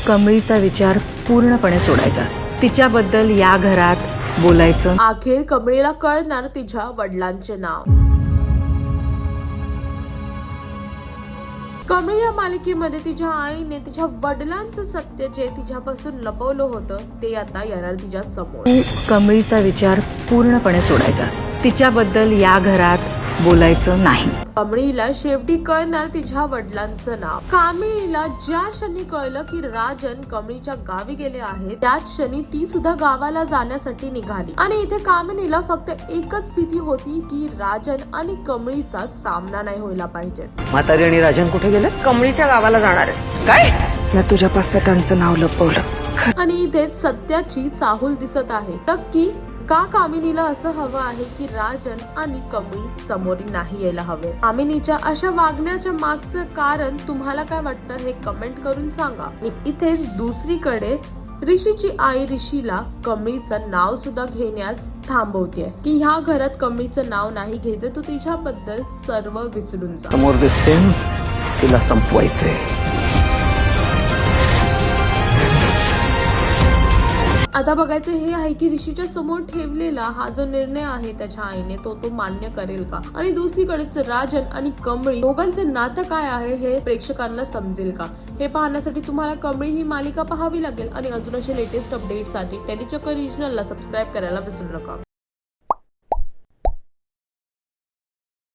कमळीचा विचार पूर्णपणे सोडायचास. तिच्याबद्दल या घरात बोलायचं. अखेर कमळीला कळणार तिच्या वडिलांचे नाव. कमळी या मालिकेमध्ये तिच्या आईने तिच्या वडिलांचं सत्य जे तिच्यापासून लपवलं होतं ते आता येणार तिच्या समोर. कमळीचा विचार पूर्णपणे सोडायचास. तिच्याबद्दल या घरात बोलायचं नाही. कमळीला शेवटी कळणार तिच्या वडिलांचं नाव. कमळीला ज्या क्षणी कळलं की राजन कमळीच्या गावी गेले आहेत त्याच क्षणी ती सुद्धा गावाला जाण्यासाठी निघाली. आणि इथे कामिनीला फक्त एकच भीती होती की राजन आणि कमळीचा सामना नाही व्हायला पाहिजे. म्हातारी आणि राजन कुठे गेले? कमळीच्या गावाला जाणार आहे. काय? मी तुझ्यापासून त्यांचं नाव लपवलं. आणि इथेच सत्याची चाहूल दिसत आहे. नक्की का कामिनीला असं हवं आहे की राजन आणि कमळी समोर नाही यायला हवे? कामिनीच्या अशा वागण्याच्या मागचं कारण तुम्हाला काय वाटतं हे कमेंट करून सांगा. इथेच दुसरीकडे ऋषीची आई ऋषीला कमळीचं नाव सुद्धा घेण्यास थांबवते की ह्या घरात कमळीचं नाव नाही घ्यायचं, तू तिच्याबद्दल सर्व विसरून जा. समोर दिसते, तिला संपवायचंय. आता बघायचं हे आहे की ऋषीच्या समोर ठेवलेला हा जो निर्णय आहे त्याच्या आईने तो मान्य करेल का? आणि दुसरीकडेच राजन आणि कमळी दोघांचे नातं काय आहे हे प्रेक्षकांना समजेल का? हे पाहण्यासाठी तुम्हाला कमळी ही मालिका पाहावी लागेल. आणि अजून असे लेटेस्ट अपडेटसाठी टेलीचक्कर रिजनलला सबस्क्राईब करायला विसरू नका.